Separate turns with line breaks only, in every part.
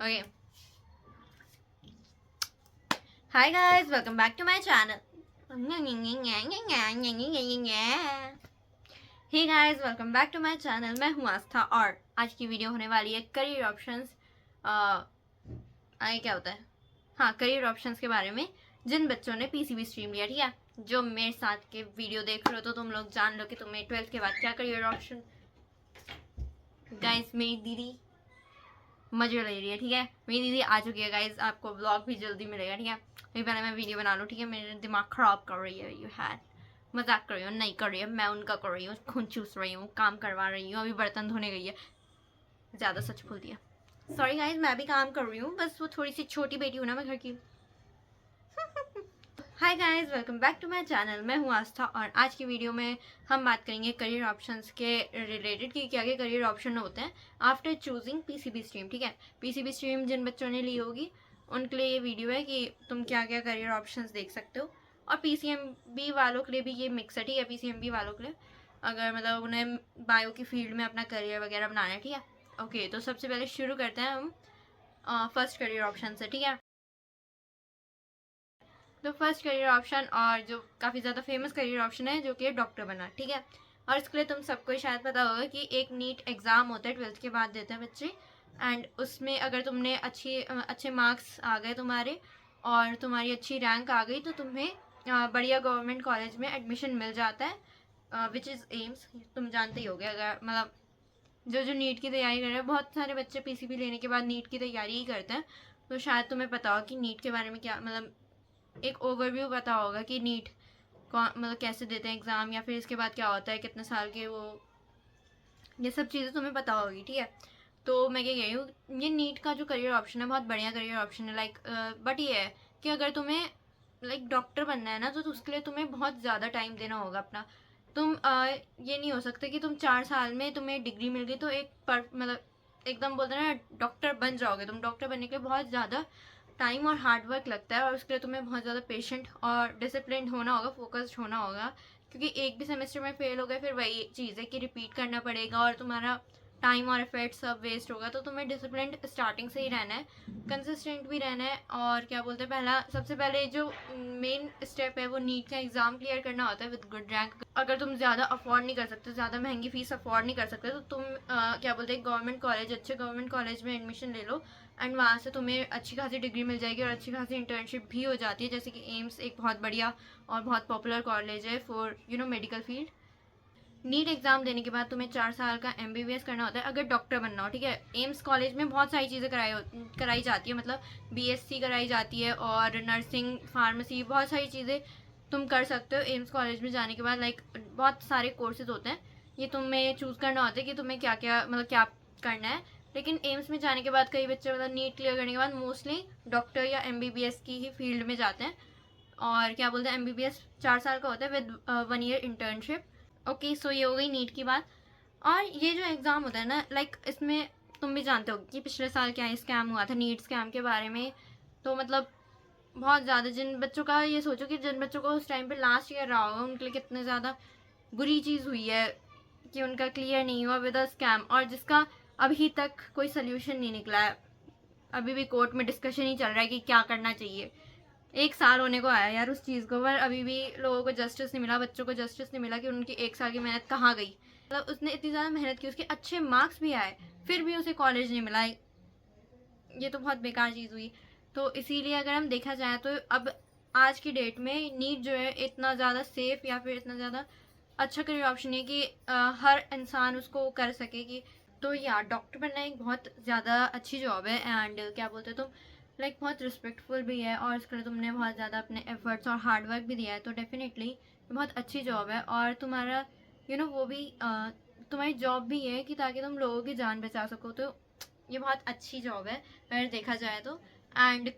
Okay. Hi guys, welcome back to my channel. Hey guys, welcome back to my channel. मैं हूँ आस्था और आज की वीडियो होने वाली है करियर ऑप्शंस। आगे क्या होता है, हाँ, करियर ऑप्शंस के बारे में जिन बच्चों ने पीसीबी स्ट्रीम लिया, ठीक है। जो मेरे साथ के वीडियो देख रहे हो तो तुम लोग जान लो कि तुम्हें 12th के बाद क्या करियर ऑप्शन। गाइस मेरी दीदी मजे ले रही है, ठीक है। मेरी दीदी आ चुकी है गाइस, आपको व्लॉग भी जल्दी मिलेगा, ठीक है। अभी पहले मैं वीडियो बना लूँ, ठीक है। मेरे दिमाग खराब कर रही है यू हैड, मजाक कर रही हूँ, नहीं कर रही है, मैं उनका कर रही हूँ, खून चूस रही हूँ, काम करवा रही हूँ। अभी बर्तन धोने गई है, ज़्यादा सच बोल दिया, सॉरी गाइज। मैं भी काम कर रही हूँ, बस वो थोड़ी सी छोटी बेटी हूँ ना मैं घर की। Hi guys, welcome back to my channel. मैं हूँ आस्था और आज की वीडियो में हम बात करेंगे करियर ऑप्शंस के रिलेटेड कि क्या क्या करियर ऑप्शन होते हैं आफ्टर चूजिंग पीसीबी स्ट्रीम, ठीक है। पीसीबी स्ट्रीम जिन बच्चों ने ली होगी उनके लिए ये वीडियो है कि तुम क्या क्या करियर ऑप्शंस देख सकते हो। और पीसीएमबी वालों के लिए भी ये मिक्स है, ठीक है। पीसीएमबी वालों के लिए अगर मतलब उन्हें बायो की फील्ड में अपना करियर वगैरह बनाना है, ठीक है। ओके, तो सबसे पहले शुरू करते हैं हम फर्स्ट करियर ऑप्शन से, ठीक है। तो फर्स्ट करियर ऑप्शन और जो काफ़ी ज़्यादा फेमस करियर ऑप्शन है जो कि डॉक्टर बनना, ठीक है। और इसके लिए तुम सबको शायद पता होगा कि एक नीट एग्ज़ाम होता है, 12th के बाद देते हैं बच्चे। एंड उसमें अगर तुमने अच्छे मार्क्स आ गए तुम्हारे और तुम्हारी अच्छी रैंक आ गई तो तुम्हें बढ़िया गवर्नमेंट कॉलेज में एडमिशन मिल जाता है, विच इज़ एम्स। तुम जानते ही होगे, अगर मतलब जो जो नीट की तैयारी कर रहे हैं, बहुत सारे बच्चे पीसीबी लेने के बाद नीट की तैयारी ही करते हैं। तो शायद तुम्हें पता हो कि नीट के बारे में क्या, मतलब एक ओवरव्यू पता होगा कि नीट मतलब कैसे देते हैं एग्ज़ाम, या फिर इसके बाद क्या होता है, कितने साल के वो, ये सब चीज़ें तुम्हें पता होगी, ठीक है। तो मैं क्या कह रही हूँ, ये नीट का जो करियर ऑप्शन है बहुत बढ़िया करियर ऑप्शन है। लाइक बट ये है कि अगर तुम्हें लाइक डॉक्टर बनना है ना तो उसके लिए तुम्हें बहुत ज़्यादा टाइम देना होगा अपना। तुम ये नहीं हो सकता कि तुम 4 साल में तुम्हें डिग्री मिल गई तो एक पर मतलब एकदम बोलते हैं ना डॉक्टर बन जाओगे। तुम डॉक्टर बनने के लिए बहुत ज़्यादा टाइम और हार्ड वर्क लगता है और उसके लिए तुम्हें बहुत ज़्यादा पेशेंट और डिसिप्लिन होना होगा, फोकस्ड होना होगा। क्योंकि एक भी सेमेस्टर में फेल हो गए फिर वही चीज़ है कि रिपीट करना पड़ेगा और तुम्हारा टाइम और एफर्ट सब वेस्ट होगा। तो तुम्हें डिसिप्लिन स्टार्टिंग से ही रहना है, कंसिस्टेंट भी रहना है। और क्या बोलते हैं, पहला सबसे पहले जो मेन स्टेप है वो नीट का एग्ज़ाम क्लियर करना होता है विद गुड रैंक। अगर तुम ज़्यादा अफोर्ड नहीं कर सकते, ज़्यादा महंगी फीस अफोर्ड नहीं कर सकते, तो तुम क्या बोलते हैं गवर्नमेंट कॉलेज, अच्छे गवर्नमेंट कॉलेज में एडमिशन ले लो। एंड वहाँ से तुम्हें अच्छी खासी डिग्री मिल जाएगी और अच्छी खासी इंटर्नशिप भी हो जाती है। जैसे कि एम्स एक बहुत बढ़िया और बहुत पॉपुलर कॉलेज है for medical field. NEET exam देने के बाद तुम्हें 4 साल का एमबीबीएस करना होता है अगर डॉक्टर बनना हो, ठीक है। एम्स कॉलेज में बहुत सारी चीज़ें कराई जाती है, मतलब बीएससी कराई जाती है और नर्सिंग, फार्मेसी, बहुत सारी चीज़ें तुम कर सकते हो एम्स कॉलेज में जाने के बाद। लाइक बहुत सारे कोर्सेज होते हैं, ये तुम्हें चूज़ करना होता है कि तुम्हें क्या क्या मतलब क्या करना है। लेकिन एम्स में जाने के बाद कई बच्चे मतलब नीट क्लियर करने के बाद मोस्टली डॉक्टर या एमबीबीएस की ही फील्ड में जाते हैं। और क्या बोलते हैं, एमबीबीएस 4 साल का होता है विद 1 ईयर इंटर्नशिप। ओके, सो ये हो गई नीट की बात। और ये जो एग्ज़ाम होता है ना, लाइक इसमें तुम भी जानते हो कि पिछले साल क्या स्कैम हुआ था नीट स्कैम के बारे में। तो मतलब बहुत ज़्यादा जिन बच्चों का, ये सोचो कि जिन बच्चों को उस टाइम पे लास्ट ईयर रहा होगा उनके लिए कितने ज़्यादा बुरी चीज़ हुई है कि उनका क्लियर नहीं हुआ विद अ स्कैम, और जिसका अभी तक कोई सोल्यूशन नहीं निकला है। अभी भी कोर्ट में डिस्कशन ही चल रहा है कि क्या करना चाहिए। 1 साल होने को आया यार उस चीज़ को, पर अभी भी लोगों को जस्टिस नहीं मिला, बच्चों को जस्टिस नहीं मिला कि उनकी 1 साल की मेहनत कहाँ गई। मतलब उसने इतनी ज़्यादा मेहनत की, उसके अच्छे मार्क्स भी आए, फिर भी उसे कॉलेज नहीं मिला। ये तो बहुत बेकार चीज़ हुई। तो इसीलिए अगर हम देखा जाए तो अब आज की डेट में नीट जो है इतना ज़्यादा सेफ या फिर इतना ज़्यादा अच्छा करियर ऑप्शन है कि हर इंसान उसको कर सके कि। तो यार डॉक्टर बनना एक बहुत ज़्यादा अच्छी जॉब है एंड क्या बोलते हो तुम, लाइक बहुत रिस्पेक्टफुल भी है और इसके लिए तुमने बहुत ज़्यादा अपने एफर्ट्स और हार्ड वर्क भी दिया है। तो डेफिनेटली बहुत अच्छी जॉब है और तुम्हारा वो भी तुम्हारी जॉब भी है कि ताकि तुम लोगों की जान बचा सको। तो ये बहुत अच्छी जॉब है अगर देखा जाए तो। एंड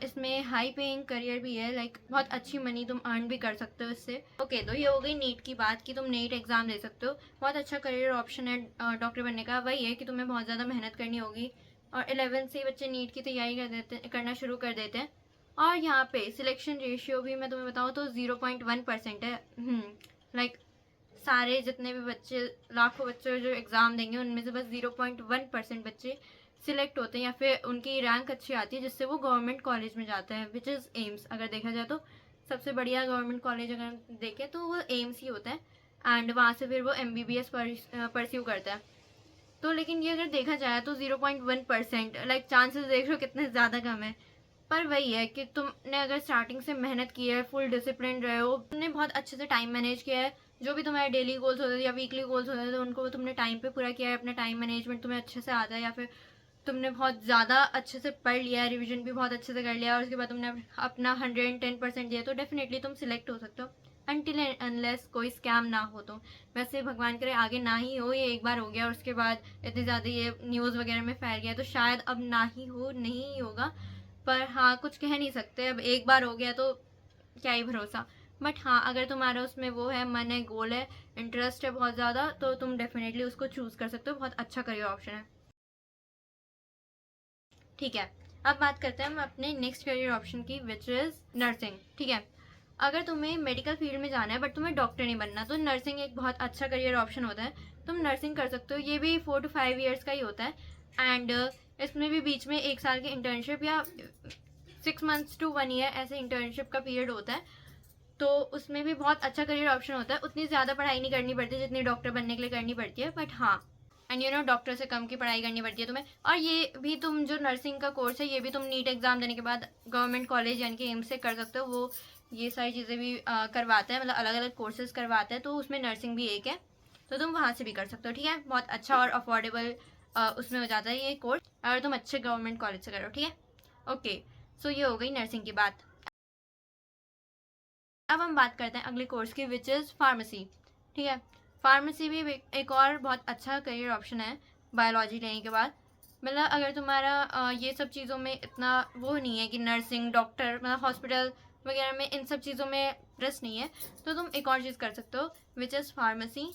इसमें हाई पेइंग करियर भी है, लाइक बहुत अच्छी मनी तुम अर्न भी कर सकते हो इससे। ओके, तो ये हो गई नीट की बात कि तुम नीट एग्ज़ाम दे सकते हो। बहुत अच्छा करियर ऑप्शन है डॉक्टर बनने का। वही है कि तुम्हें बहुत ज़्यादा मेहनत करनी होगी और 11 से ही बच्चे नीट की तैयारी करना शुरू कर देते हैं। और यहाँ पे सिलेक्शन रेशियो भी मैं तुम्हें बताऊँ तो 0.1% है। लाइक सारे जितने भी बच्चे, लाखों बच्चे जो एग्ज़ाम देंगे, उनमें से बस 0.1% बच्चे सिलेक्ट होते हैं या फिर उनकी रैंक अच्छी आती है जिससे वो गवर्नमेंट कॉलेज में जाते हैं, विच इज़ एम्स। अगर देखा जाए तो सबसे बढ़िया गवर्नमेंट कॉलेज अगर देखें तो वो एम्स ही होता है, एंड वहाँ से फिर वो MBBS परस्यू करता है। तो लेकिन ये अगर देखा जाए तो 0.1%, लाइक चांसेस देख लो कितने ज़्यादा कम है। पर वही है कि तुमने अगर स्टार्टिंग से मेहनत की है, फुल डिसिप्लिन रहे हो, तुमने बहुत अच्छे से टाइम मैनेज किया है, जो भी तुम्हारे डेली गोल्स होते थे या वीकली गोल्स होते थे तो उनको तुमने टाइम पे पूरा किया है, अपना टाइम मैनेजमेंट तुम्हें अच्छे से आता है, या फिर तुमने बहुत ज़्यादा अच्छे से पढ़ लिया है, रिविजन भी बहुत अच्छे से कर लिया और उसके बाद तुमने अपना 110% दिया, तो डेफिनेटली तुम सिलेक्ट हो सकते हो, अनटिल अनलेस कोई स्कैम ना हो। तो वैसे भगवान करे आगे ना ही हो, ये एक बार हो गया और उसके बाद इतनी ज़्यादा ये न्यूज़ वगैरह में फैल गया, तो शायद अब ना ही हो, नहीं ही होगा। पर हाँ, कुछ कह नहीं सकते, अब एक बार हो गया तो क्या ही भरोसा। बट हाँ, अगर तुम्हारा उसमें वो है, मन है, गोल है, इंटरेस्ट है बहुत ज़्यादा, तो तुम डेफिनेटली उसको चूज़ कर सकते हो, बहुत अच्छा करियर ऑप्शन है। ठीक है, अब बात करते हैं हम अपने नेक्स्ट करियर ऑप्शन की, विच इज़ नर्सिंग। ठीक है, अगर तुम्हें मेडिकल फील्ड में जाना है बट तुम्हें डॉक्टर नहीं बनना, तो नर्सिंग एक बहुत अच्छा करियर ऑप्शन होता है, तुम नर्सिंग कर सकते हो। ये भी 4 to 5 ईयर्स का ही होता है, एंड इसमें भी बीच में 1 साल की इंटर्नशिप या 6 months to 1 year ऐसे इंटर्नशिप का पीरियड होता है, तो उसमें भी बहुत अच्छा करियर ऑप्शन होता है। उतनी ज़्यादा पढ़ाई नहीं करनी पड़ती जितनी डॉक्टर बनने के लिए करनी पड़ती है, बट हाँ, एंड यू नो डॉक्टर से कम की पढ़ाई करनी पड़ती है तुम्हें। और ये भी तुम जो नर्सिंग का कोर्स है, ये भी तुम नीट एग्ज़ाम देने के बाद गवर्नमेंट कॉलेज यानी कि एम्स से कर सकते हो। वो ये सारी चीज़ें भी करवाते हैं, मतलब अलग अलग कोर्सेज करवाते हैं, तो उसमें नर्सिंग भी एक है, तो तुम वहाँ से भी कर सकते हो। ठीक है, बहुत अच्छा और अफोर्डेबल उसमें हो जाता है ये कोर्स, अगर तुम अच्छे गवर्नमेंट कॉलेज से करो। ठीक है, ओके, सो ये हो गई नर्सिंग की बात। अब हम बात करते हैं अगले कोर्स की, विच इज़ फार्मेसी। ठीक है, फार्मेसी भी एक और बहुत अच्छा करियर ऑप्शन है बायोलॉजी लेने के बाद। मतलब अगर तुम्हारा ये सब चीज़ों में इतना वो नहीं है कि नर्सिंग, डॉक्टर, मतलब हॉस्पिटल वगैरह में इन सब चीज़ों में इंटरेस्ट नहीं है, तो तुम एक और चीज़ कर सकते हो, विच इज़ फार्मेसी।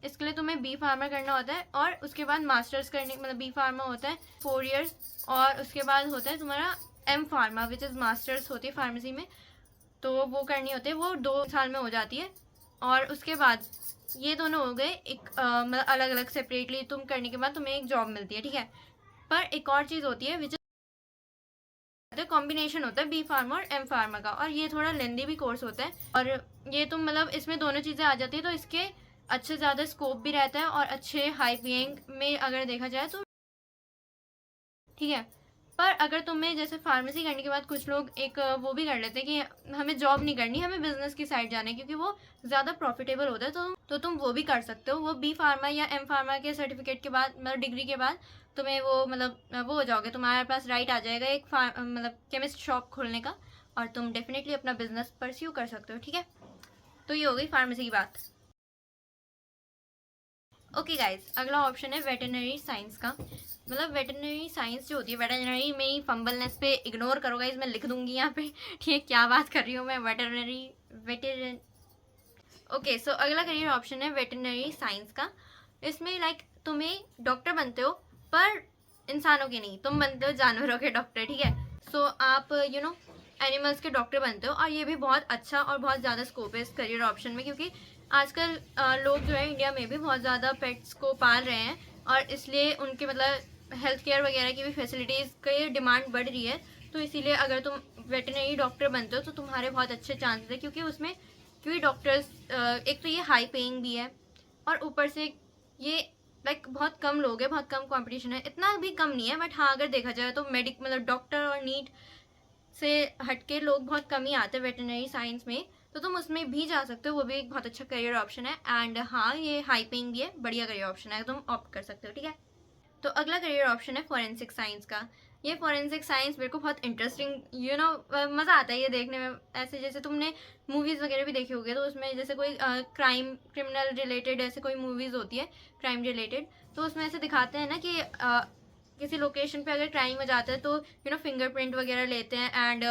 इसके लिए तुम्हें बी फार्मा करना होता है और उसके बाद मास्टर्स करने, मतलब बी फार्मा होता है 4 years, और उसके बाद होता है तुम्हारा M pharma, which is masters होती है फार्मेसी में, तो वो करनी होती है, वो 2 साल में हो जाती है। और उसके बाद ये दोनों हो गए एक मतलब अलग अलग सेपरेटली तुम करने के बाद तुम्हें एक जॉब मिलती है। ठीक है, पर एक और चीज़ होती है विच कॉम्बिनेशन होता है बी फार्मा और एम फार्मा का, और ये थोड़ा लेंदी भी कोर्स होता है, और ये तुम मतलब इसमें दोनों चीज़ें आ जाती है, तो इसके अच्छे ज़्यादा स्कोप भी रहता है और अच्छे हाई पेइंग में अगर देखा जाए तो। ठीक है, पर अगर तुम्हें जैसे फार्मेसी करने के बाद कुछ लोग एक वो भी कर लेते हैं कि हमें जॉब नहीं करनी, हमें बिजनेस की साइड जाना है क्योंकि वो ज़्यादा प्रॉफिटेबल होता है, तो तुम वो भी कर सकते हो। वो बी फार्मा या एम फार्मा के सर्टिफिकेट के बाद, मतलब डिग्री के बाद तुम्हें वो मतलब वो हो जाओगे, तुम्हारे पास राइट आ जाएगा एक मतलब केमिस्ट शॉप खोलने का, और तुम डेफिनेटली अपना बिजनेस परस्यू कर सकते हो। ठीक है, तो ये हो गई फार्मेसी की बात। ओके गाइज, अगला ऑप्शन है वेटरनरी साइंस का। मतलब वेटरनरी साइंस जो होती है, वेटरनरी में ही फंबलनेस पे इग्नोर करो गाइज, मैं लिख दूंगी यहाँ पे। ठीक है, क्या बात कर रही हूँ मैं, वेटरनरी। ओके, सो अगला करियर ऑप्शन है वेटरनरी साइंस का। इसमें लाइक तुम्हें डॉक्टर बनते हो, पर इंसानों के नहीं, तुम बनते हो जानवरों के डॉक्टर। ठीक है, सो आप यू नो एनिमल्स के डॉक्टर बनते हो, और ये भी बहुत अच्छा और बहुत ज़्यादा स्कोप है इस करियर ऑप्शन में, क्योंकि आजकल लोग जो है इंडिया में भी बहुत ज़्यादा पेट्स को पाल रहे हैं, और इसलिए उनके मतलब हेल्थ केयर वगैरह की भी फैसिलिटीज़ की डिमांड बढ़ रही है। तो इसीलिए अगर तुम वेटरनरी डॉक्टर बनते हो तो तुम्हारे बहुत अच्छे चांसेस है, क्योंकि डॉक्टर्स एक तो ये हाई पेइंग भी है, और ऊपर से ये लाइक बहुत कम लोग हैं, बहुत कम कंपटीशन है, इतना भी कम नहीं है, बट हाँ अगर देखा जाए तो मतलब डॉक्टर और नीट से हटके लोग बहुत कम ही आते हैं वेटरनरी साइंस में, तो तुम उसमें भी जा सकते हो, वो भी एक बहुत अच्छा करियर ऑप्शन है, एंड हाँ ये हाई पेइंग भी है, बढ़िया करियर ऑप्शन है, तुम ऑप्ट कर सकते हो। ठीक है, तो अगला करियर ऑप्शन है फॉरेंसिक साइंस का। ये फॉरेंसिक साइंस मेरे को बहुत इंटरेस्टिंग मज़ा आता है ये देखने में। ऐसे जैसे तुमने मूवीज़ वगैरह भी देखी होगी, तो उसमें जैसे कोई क्रिमिनल रिलेटेड ऐसे कोई मूवीज़ होती है क्राइम रिलेटेड, तो उसमें ऐसे दिखाते हैं ना कि किसी लोकेशन पे अगर क्राइम हो जाता है तो फिंगरप्रिंट वगैरह लेते हैं, एंड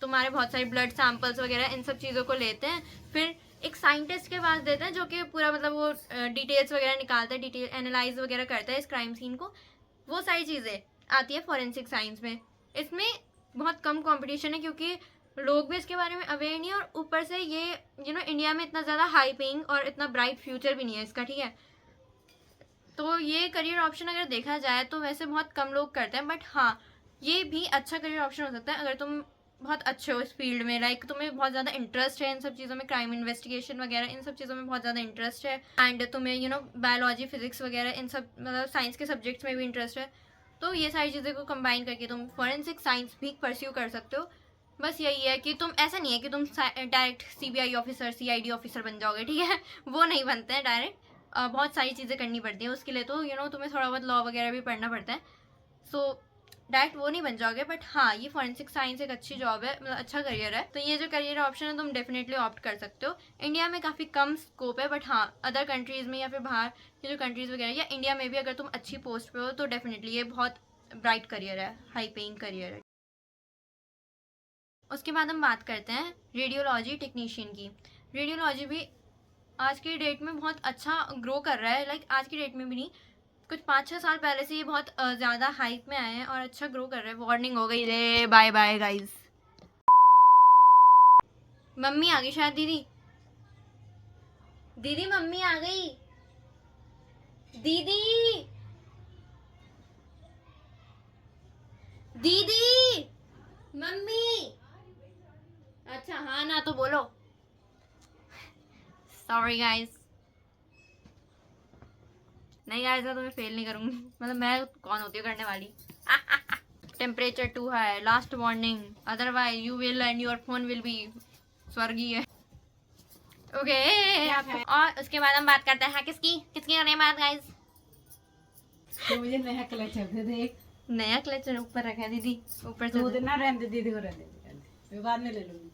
तुम्हारे बहुत सारे ब्लड सैंपल्स वगैरह इन सब चीज़ों को लेते हैं, फिर एक साइंटिस्ट के पास देते हैं जो कि पूरा मतलब वो डिटेल्स वगैरह निकालता है, डिटेल एनालाइज वगैरह करता है इस क्राइम सीन को। वो सारी चीज़ें आती है फॉरेंसिक साइंस में। इसमें बहुत कम कंपटीशन है, क्योंकि लोग भी इसके बारे में अवेयर नहीं है, और ऊपर से ये इंडिया में इतना ज़्यादा हाई पेइंग और इतना ब्राइट फ्यूचर भी नहीं है इसका, ठीक है। तो ये करियर ऑप्शन अगर देखा जाए तो वैसे बहुत कम लोग करते हैं, बट हाँ ये भी अच्छा करियर ऑप्शन हो सकता है अगर तुम बहुत अच्छे हो इस फील्ड में, लाइक तुम्हें बहुत ज़्यादा इंटरेस्ट है इन सब चीज़ों में, क्राइम इन्वेस्टिगेशन वगैरह इन सब चीज़ों में बहुत ज़्यादा इंटरेस्ट है, एंड तुम्हें बायोलॉजी फिजिक्स वगैरह इन सब मतलब साइंस के सब्जेक्ट्स में भी इंटरेस्ट है, तो ये सारी चीज़ों को कंबाइन करके तुम फॉरेंसिक साइंस भी परस्यू कर सकते हो। बस यही है कि तुम ऐसा नहीं है कि तुम direct CBI officer CID officer बन जाओगे, ठीक है। वो नहीं बनते हैं डायरेक्ट, बहुत सारी चीज़ें करनी पड़ती हैं उसके लिए, तो तुम्हें थोड़ा बहुत लॉ वगैरह भी पढ़ना पड़ता है, सो डायरेक्ट वो नहीं बन जाओगे। बट हाँ ये फॉरेंसिक साइंस एक अच्छी जॉब है, मतलब अच्छा करियर है, तो ये जो करियर ऑप्शन है तुम डेफिनेटली ऑप्ट कर सकते हो। इंडिया में काफ़ी कम स्कोप है, बट हाँ अदर कंट्रीज़ में या फिर बाहर की जो कंट्रीज़ वगैरह या इंडिया में भी अगर तुम अच्छी पोस्ट पे हो तो डेफिनेटली ये बहुत ब्राइट करियर है, हाई पेइंग करियर है। उसके बाद हम बात करते हैं रेडियोलॉजी टेक्नीशियन की। रेडियोलॉजी भी आज की डेट में बहुत अच्छा ग्रो कर रहा है, लाइक आज की डेट में भी नहीं, कुछ 5-6 साल पहले से ये बहुत ज़्यादा हाइप में आए हैं और अच्छा ग्रो कर रहे हैं। वार्निंग हो गई रे, बाय बाय गाइस। मम्मी आ गई शायद, दीदी दीदी मम्मी आ गई, दीदी दीदी मम्मी। अच्छा हाँ ना तो बोलो। सॉरी गाइस, नहीं गाइस मैं तुम्हें फेल नहीं करूंगी, मतलब मैं कौन होती हूँ करने वाली। Temperature too high, last warning, otherwise you will end your phone will be स्वर्गीय। ओके और उसके बाद हम बात करते हैं किसकी किसकी करने बात गाइस।
तो मुझे नया क्लचर दे दे एक।
नया क्लचर ऊपर रखा है दीदी, ऊपर से
तो ना रहने दे, दीदी को रहने दे, मैं बाद में ले लूंगी।